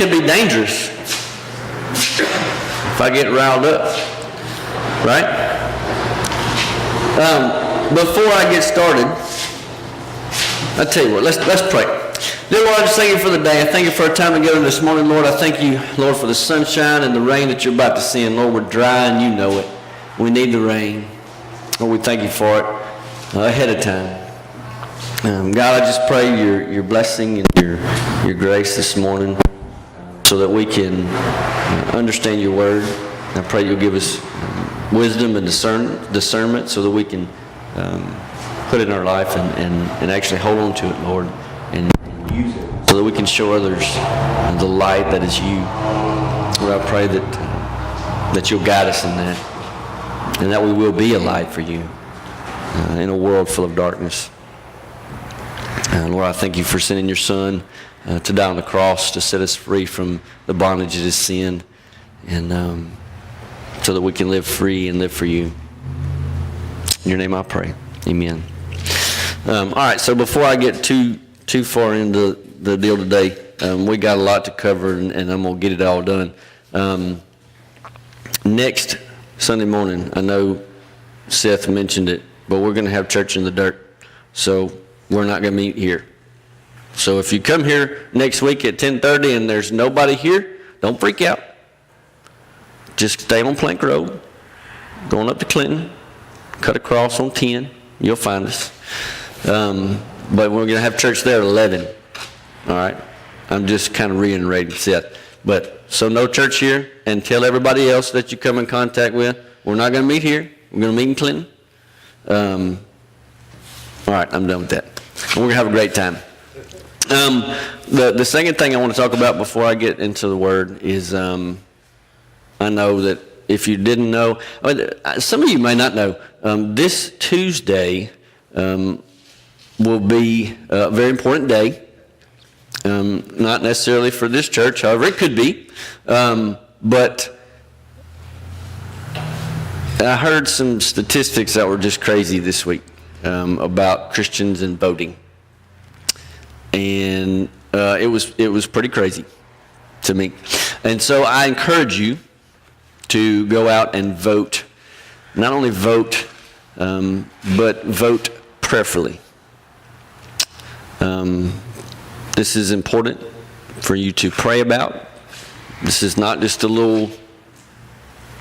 It could be dangerous if I get riled up, right? Before I get started, I tell you what, let's pray. Dear Lord, I just thank you for the day. I thank you for our time together this morning, Lord. I thank you, Lord, for the sunshine and the rain that you're about to send. Lord, we're dry and you know it. We need the rain. Lord, we thank you for it ahead of time. God, I just pray your blessing and your grace this morning so that we can understand your word. I pray you'll give us wisdom and discernment so that we can put it in our life and actually hold on to it, Lord, and use it so that we can show others the light that is you. Lord, I pray that you'll guide us in that and that we will be a light for you in a world full of darkness. Lord, I thank you for sending your Son to die on the cross to set us free from the bondage of sin, and so that we can live free and live for you. In your name I pray. Amen. All right, so before I get too far into the deal today, we got a lot to cover, and I'm going to get it all done. Next Sunday morning, I know Seth mentioned it, but we're going to have church in the dirt, so we're not going to meet here. So if you come here next week at 10:30 and there's nobody here, don't freak out. Just stay on Plank Road, going up to Clinton, cut across on 10, you'll find us. But we're going to have church there at 11. All right? I'm just kind of reiterating Seth. But so no church here, and tell everybody else that you come in contact with, we're not going to meet here. We're going to meet in Clinton. All right, I'm done with that. And we're going to have a great time. The second thing I want to talk about before I get into the word is I know that if you didn't know, some of you may not know, this Tuesday will be a very important day. Not necessarily for this church, however, it could be. But I heard some statistics that were just crazy this week about Christians and voting. And it was pretty crazy to me. And so I encourage you to go out and vote. Not only vote, but vote prayerfully. This is important for you to pray about. This is not just a little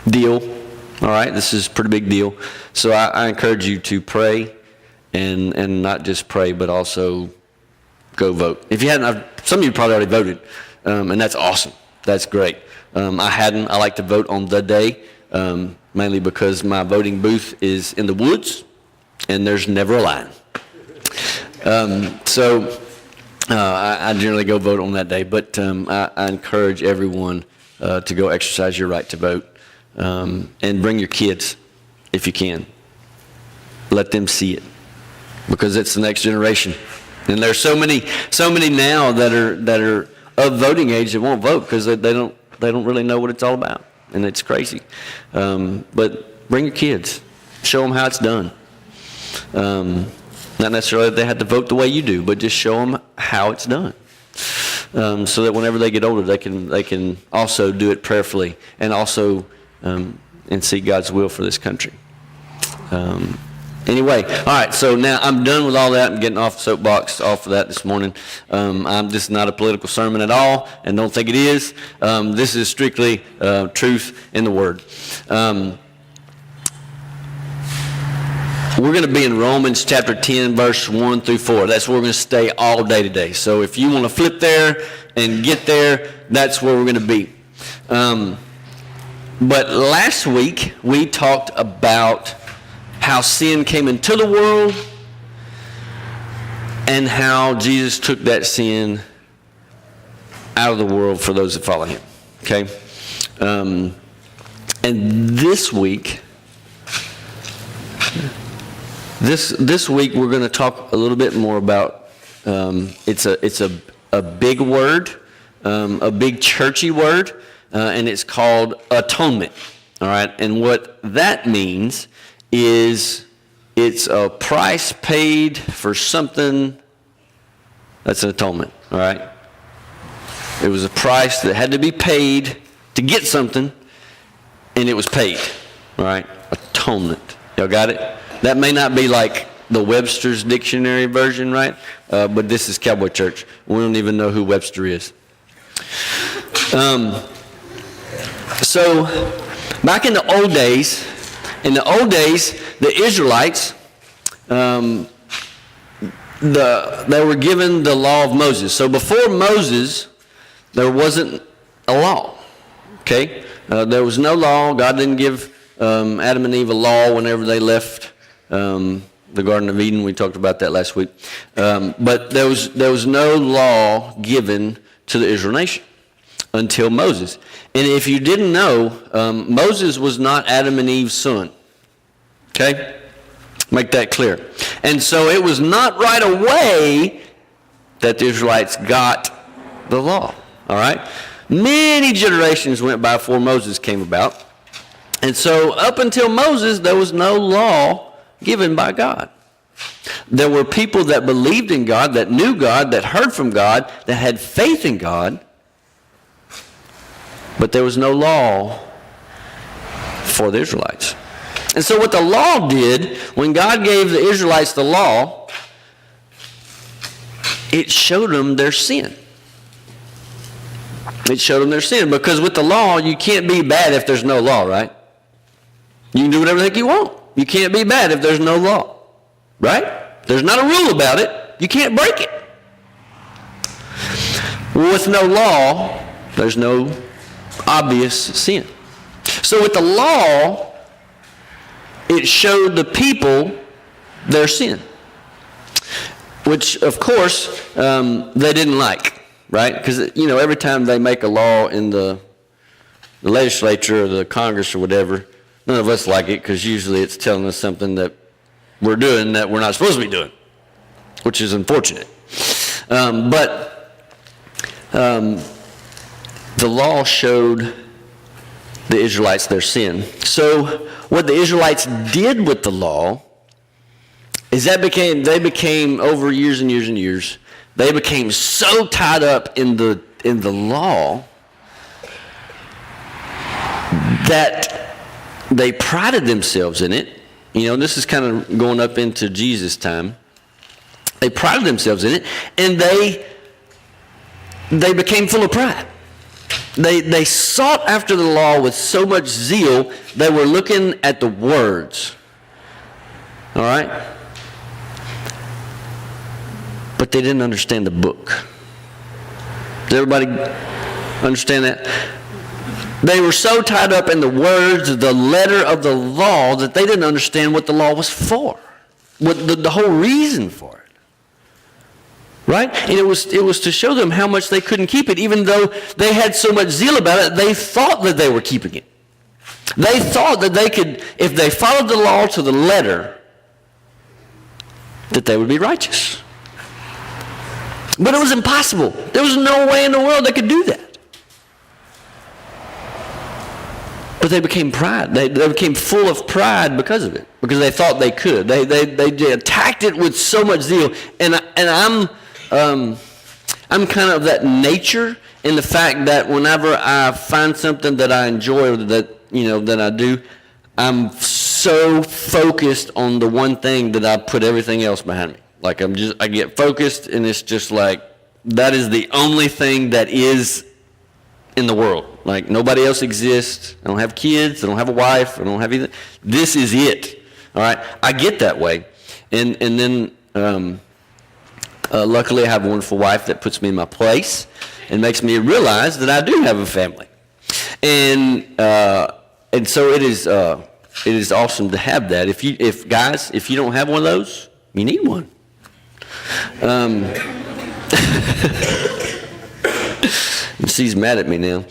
deal, all right? This is a pretty big deal. So I encourage you to pray and not just pray, but also go vote. If you hadn't, some of you probably already voted, and that's awesome. That's great. I hadn't. I like to vote on the day, mainly because my voting booth is in the woods, and there's never a line. So I generally go vote on that day, but I encourage everyone to go exercise your right to vote, and bring your kids if you can. Let them see it, because it's the next generation. And there's so many now that are of voting age that won't vote because they don't really know what it's all about, and it's crazy. But bring your kids, show them how it's done. Not necessarily that they have to vote the way you do, but just show them how it's done, so that whenever they get older, they can also do it prayerfully and also and see God's will for this country. Anyway, all right, so now I'm done with all that. I'm getting off the soapbox off of that this morning. This is not a political sermon at all, and don't think it is. This is strictly truth in the Word. We're going to be in Romans chapter 10, verse 1 through 4. That's where we're going to stay all day today. So if you want to flip there and get there, that's where we're going to be. But last week, we talked about how sin came into the world and how Jesus took that sin out of the world for those that follow him. Okay? And this week, this week we're going to talk a little bit more about it's a big word, a big churchy word, and it's called atonement. All right? And what that means is it's a price paid for something. That's an atonement, all right? It was a price that had to be paid to get something, and it was paid. All right? Atonement. Y'all got it? That may not be like the Webster's Dictionary version, right? But this is Cowboy Church. We don't even know who Webster is. So, back in the old days, the Israelites, they were given the law of Moses. So before Moses, there wasn't a law. Okay? There was no law. God didn't give Adam and Eve a law whenever they left the Garden of Eden. We talked about that last week. But there was no law given to the Israel nation until Moses. And if you didn't know, Moses was not Adam and Eve's son. Okay? Make that clear. And so it was not right away that the Israelites got the law. All right? Many generations went by before Moses came about. And so up until Moses, there was no law given by God. There were people that believed in God, that knew God, that heard from God, that had faith in God. But there was no law for the Israelites. And so what the law did, when God gave the Israelites the law, it showed them their sin. It showed them their sin. Because with the law, you can't be bad if there's no law, right? You can do whatever the heck you want. You can't be bad if there's no law. Right? There's not a rule about it. You can't break it. With no law, there's no obvious sin. So with the law, it showed the people their sin, which of course they didn't like, right? Because every time they make a law in the legislature or the Congress or whatever, none of us like it because usually it's telling us something that we're doing that we're not supposed to be doing, which is unfortunate. But the law showed the Israelites their sin. So what the Israelites did with the law is they became over years and years and years, they became so tied up in the law that they prided themselves in it. This is kind of going up into Jesus' time. They prided themselves in it, and they became full of pride. They sought after the law with so much zeal, they were looking at the words. All right? But they didn't understand the book. Does everybody understand that? They were so tied up in the words, the letter of the law, that they didn't understand what the law was for, what the whole reason for it. Right? And it was to show them how much they couldn't keep it, even though they had so much zeal about it. They thought that they were keeping it. They thought that they could, if they followed the law to the letter, that they would be righteous. But it was impossible. There was no way in the world they could do that. But they became pride. They became full of pride because of it, because they thought they could. They attacked it with so much zeal. And I'm kind of that nature in the fact that whenever I find something that I enjoy or that I do, I'm so focused on the one thing that I put everything else behind me. Like I get focused, and it's just like that is the only thing that is in the world. Like nobody else exists. I don't have kids. I don't have a wife. I don't have anything. This is it. All right. I get that way, and then luckily I have a wonderful wife that puts me in my place and makes me realize that I do have a family, and so it is awesome to have that. If you don't have one of those, you need one. She's mad at me now.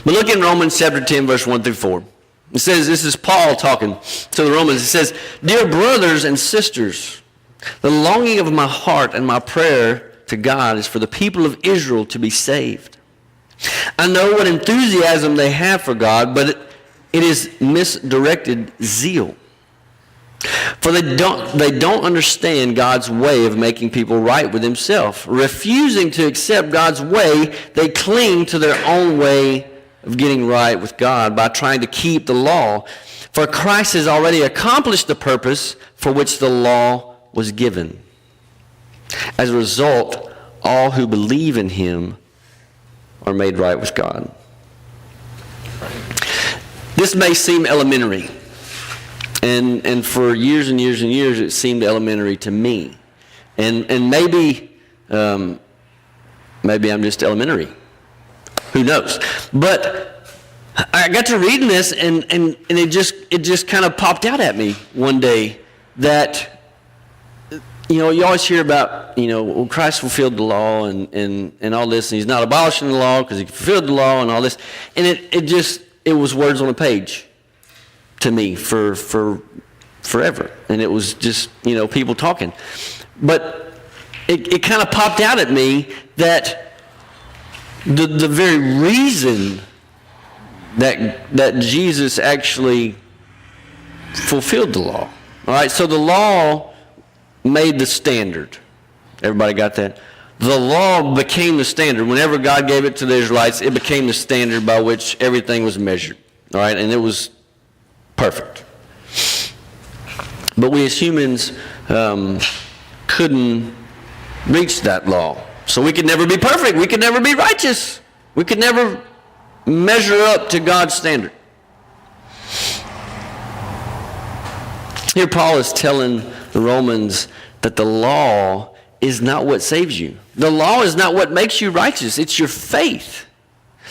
But look in Romans chapter 10, verse 1 through 4. It says, this is Paul talking to the Romans. It says, "Dear brothers and sisters, the longing of my heart and my prayer to God is for the people of Israel to be saved. I know what enthusiasm they have for God, but it is misdirected zeal. For they don't understand God's way of making people right with himself. Refusing to accept God's way, they cling to their own way of getting right with God by trying to keep the law. For Christ has already accomplished the purpose for which the law was given. As a result, all who believe in him are made right with God. This may seem elementary. And for years and years and years, it seemed elementary to me. And maybe I'm just elementary. Who knows? But I got to reading this, and it just kind of popped out at me one day that, you always hear about, well, Christ fulfilled the law and all this, and he's not abolishing the law because he fulfilled the law and all this. And it was words on a page to me for forever. And it was just, people talking. But it kind of popped out at me that the very reason that Jesus actually fulfilled the law. All right, so the law made the standard. Everybody got that? The law became the standard. Whenever God gave it to the Israelites, it became the standard by which everything was measured. All right, and it was perfect. But we as humans couldn't reach that law. So we could never be perfect. We could never be righteous. We could never measure up to God's standard. Here Paul is telling the Romans that the law is not what saves you. The law is not what makes you righteous. It's your faith.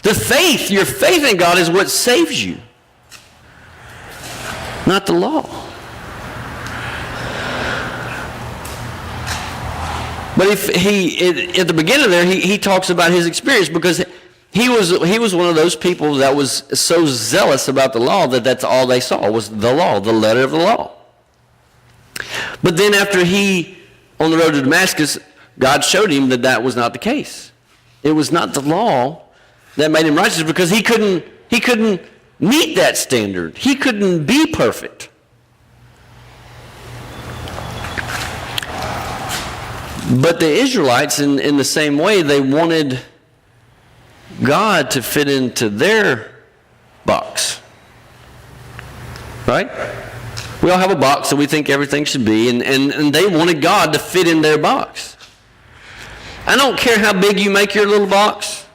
Your faith in God is what saves you. Not the law. But at the beginning there, he talks about his experience because he was one of those people that was so zealous about the law that that's all they saw was the law, the letter of the law. But then after on the road to Damascus, God showed him that was not the case. It was not the law that made him righteous because he couldn't meet that standard. He couldn't be perfect. But the Israelites, in the same way, they wanted God to fit into their box. Right? We all have a box that we think everything should be, and they wanted God to fit in their box. I don't care how big you make your little box.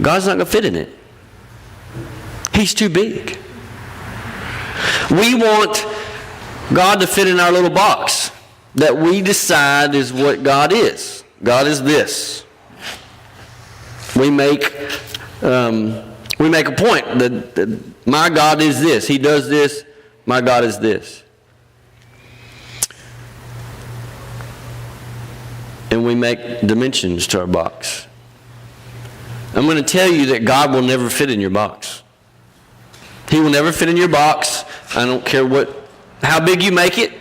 God's not going to fit in it. He's too big. We want God to fit in our little box that we decide is what God is. God is this. We make a point that my God is this. He does this. My God is this. And we make dimensions to our box. I'm going to tell you that God will never fit in your box. He will never fit in your box. I don't care how big you make it.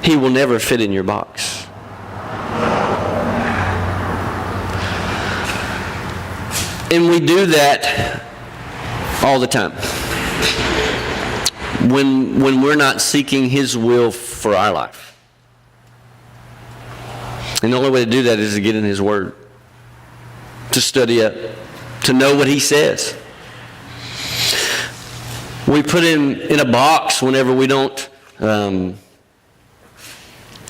He will never fit in your box. And we do that all the time. When we're not seeking His will for our life. And the only way to do that is to get in His Word. To study it. To know what He says. We put Him in a box whenever we don't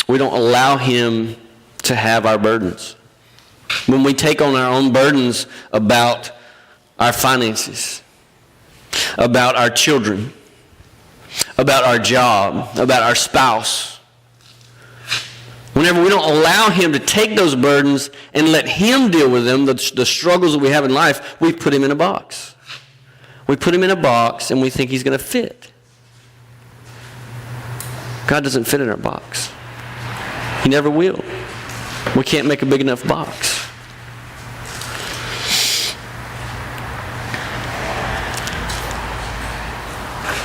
allow Him to have our burdens. When we take on our own burdens about our finances, about our children, about our job, about our spouse. Whenever we don't allow Him to take those burdens and let Him deal with them, the struggles that we have in life, we put Him in a box. We put Him in a box and we think He's going to fit. God doesn't fit in our box. He never will. We can't make a big enough box.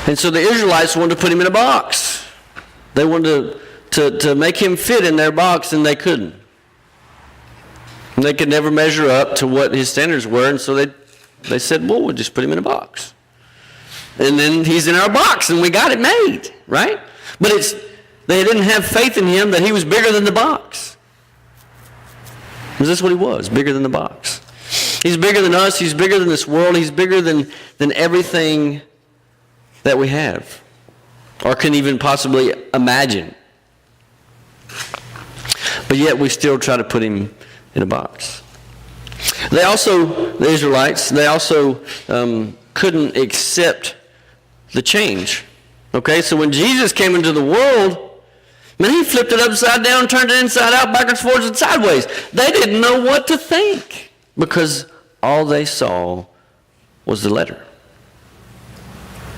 And so the Israelites wanted to put Him in a box. They wanted to make Him fit in their box, and they couldn't. And they could never measure up to what His standards were, and so they said, well, we'll just put Him in a box. and then he's in our box, and we got it made, right? But they didn't have faith in him that he was bigger than the box. Is this what he was? Bigger than the box. He's bigger than us. He's bigger than this world. He's bigger than everything that we have or can even possibly imagine. But yet we still try to put him in a box. The Israelites, they also couldn't accept the change. Okay, so when Jesus came into the world, man, he flipped it upside down, turned it inside out, backwards, forwards, and sideways. They didn't know what to think because all they saw was the letter.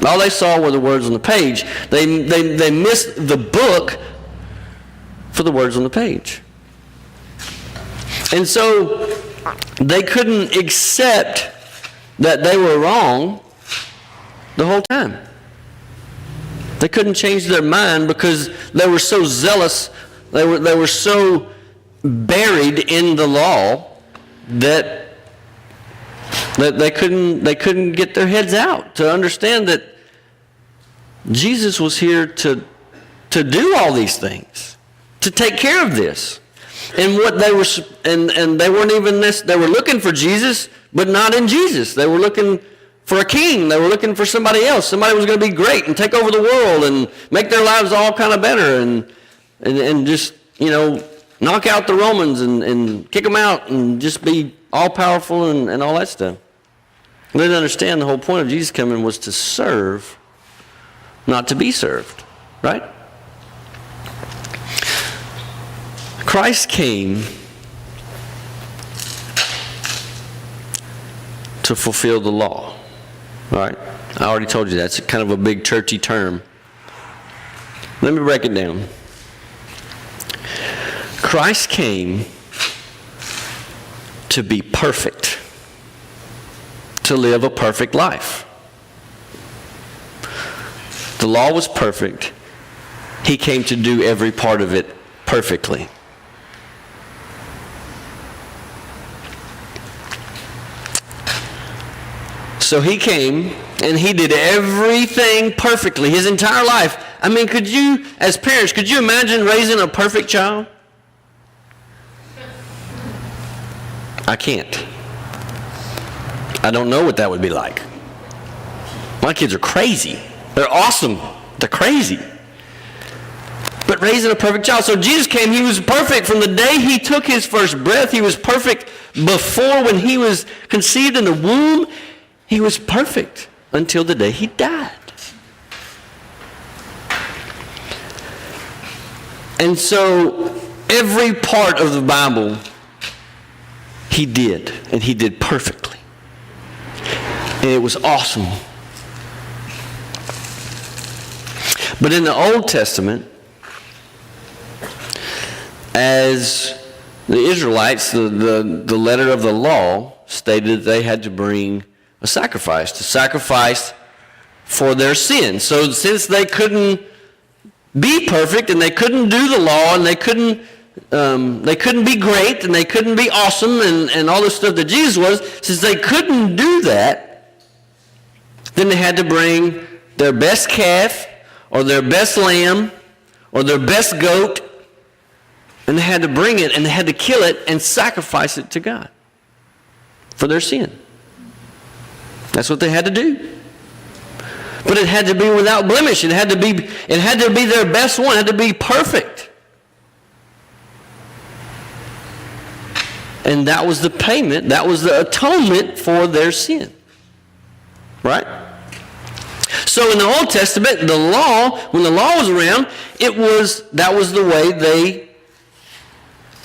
All they saw were the words on the page. They missed the book for the words on the page. And so they couldn't accept that they were wrong the whole time. They couldn't change their mind because they were so zealous, they were so buried in the law that they couldn't get their heads out to understand that Jesus was here to do all these things, to take care of this. And what they were, and they weren't even this. They were looking for Jesus, but not in Jesus. They were looking for a king. They were looking for somebody else. Somebody was going to be great and take over the world and make their lives all kind of better and just, knock out the Romans and kick them out and just be all powerful and all that stuff. They didn't understand the whole point of Jesus coming was to serve, not to be served, right? Christ came to fulfill the law, right? I already told you that's kind of a big churchy term. Let me break it down. Christ came to be perfect, to live a perfect life. The law was perfect. He came to do every part of it perfectly. So he came and he did everything perfectly, his entire life. I mean, could you, as parents, could you imagine raising a perfect child? I can't. I don't know what that would be like. My kids are crazy. They're awesome. They're crazy. But raising a perfect child. So Jesus came, he was perfect from the day he took his first breath. He was perfect before when he was conceived in the womb. He was perfect until the day he died. And so every part of the Bible he did, and he did perfectly. And it was awesome. But in the Old Testament, as the Israelites, the letter of the law stated they had to bring a sacrifice, to sacrifice for their sin. So since they couldn't be perfect and they couldn't do the law and they couldn't be great and they couldn't be awesome and all this stuff that Jesus was, since they couldn't do that, then they had to bring their best calf or their best lamb or their best goat, and they had to bring it and they had to kill it and sacrifice it to God for their sin. That's what they had to do. But it had to be without blemish. It had to be their best one. It had to be perfect. And that was the payment. That was the atonement for their sin. Right? So in the Old Testament, the law, when the law was around, that was the way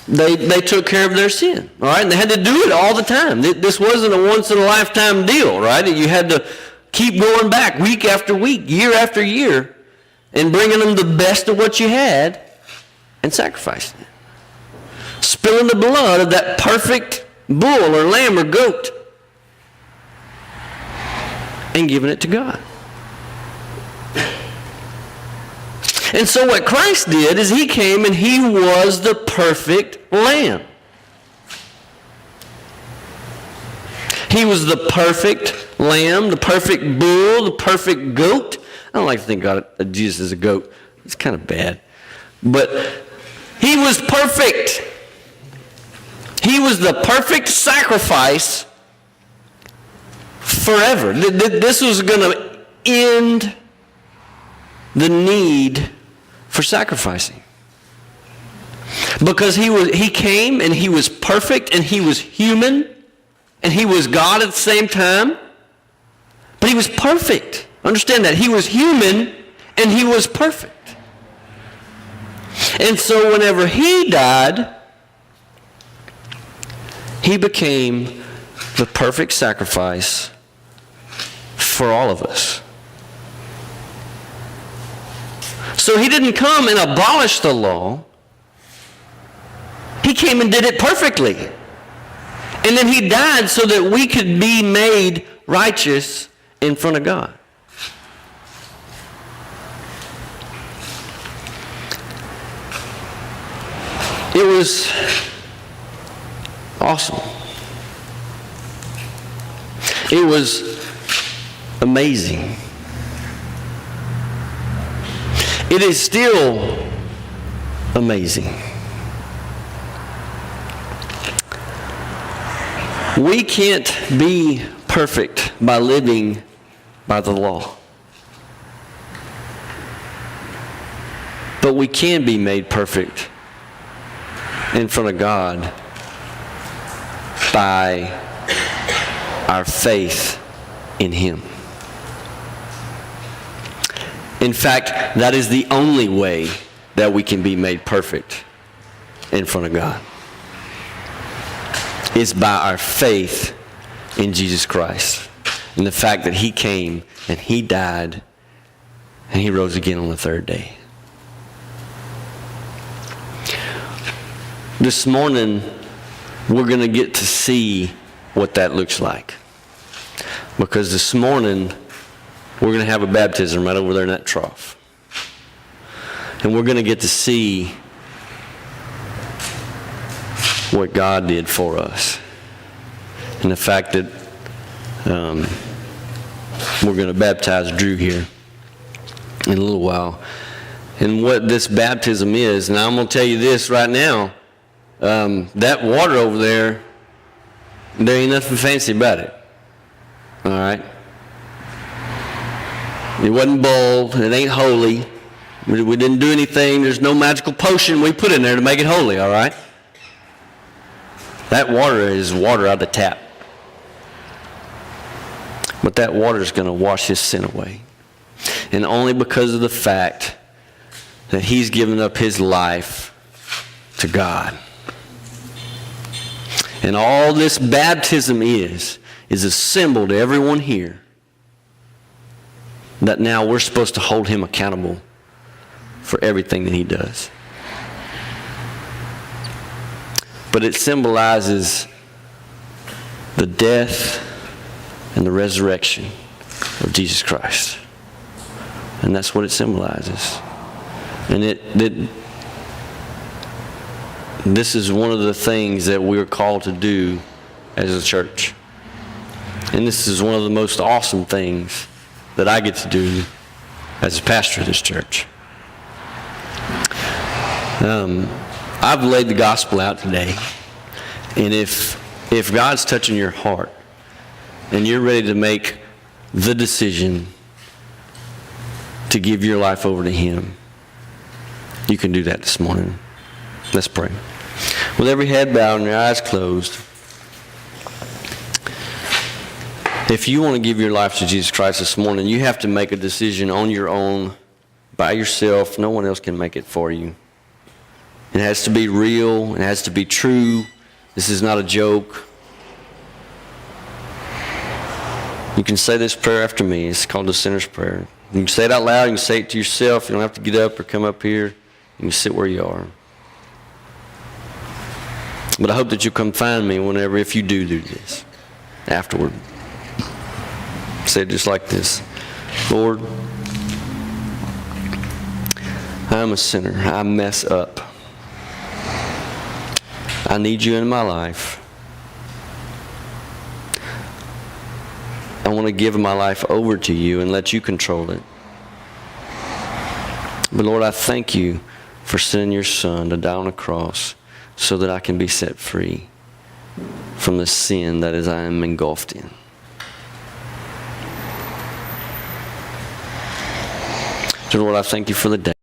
they took care of their sin, all right? And they had to do it all the time. This wasn't a once-in-a-lifetime deal, right? You had to keep going back week after week, year after year, and bringing them the best of what you had and sacrificing it. Spilling the blood of that perfect bull or lamb or goat and giving it to God. And so what Christ did is he came and he was the perfect lamb. He was the perfect lamb, the perfect bull, the perfect goat. I don't like to think of Jesus as a goat. It's kind of bad. But he was perfect. He was the perfect sacrifice forever. This was going to end the need for sacrificing. Because he came and he was perfect and he was human and he was God at the same time. But he was perfect. Understand that. He was human and he was perfect. And so whenever he died, he became the perfect sacrifice for all of us. So he didn't come and abolish the law. He came and did it perfectly. And then he died so that we could be made righteous in front of God. It was awesome. It was amazing. It is still amazing. We can't be perfect by living by the law. But we can be made perfect in front of God by our faith in Him. In fact, that is the only way that we can be made perfect in front of God. It's by our faith in Jesus Christ and the fact that He came and He died and He rose again on the third day. This morning, we're going to get to see what that looks like. Because this morning, we're going to have a baptism right over there in that trough. And we're going to get to see what God did for us. And the fact that we're going to baptize Drew here in a little while. And what this baptism is, and I'm going to tell you this right now, that water over there, there ain't nothing fancy about it. All right? It wasn't boiled. It ain't holy. We didn't do anything. There's no magical potion we put in there to make it holy, all right? That water is water out of the tap. But that water is going to wash his sin away. And only because of the fact that he's given up his life to God. And all this baptism is a symbol to everyone here that now we're supposed to hold him accountable for everything that he does. But it symbolizes the death and the resurrection of Jesus Christ. And that's what it symbolizes. And this is one of the things that we're called to do as a church. And this is one of the most awesome things that I get to do as a pastor of this church. I've laid the gospel out today. And if God's touching your heart and you're ready to make the decision to give your life over to him, you can do that this morning. Let's pray. With every head bowed and your eyes closed, if you want to give your life to Jesus Christ this morning, you have to make a decision on your own, by yourself. No one else can make it for you. It has to be real. It has to be true. This is not a joke. You can say this prayer after me. It's called the sinner's prayer. You can say it out loud. You can say it to yourself. You don't have to get up or come up here. You can sit where you are. But I hope that you'll come find me whenever, if you do this, afterward. Say it just like this. Lord, I'm a sinner. I mess up. I need you in my life. I want to give my life over to you and let you control it. But Lord, I thank you for sending your Son to die on a cross so that I can be set free from the sin that I am engulfed in. So Lord, I thank you for the day.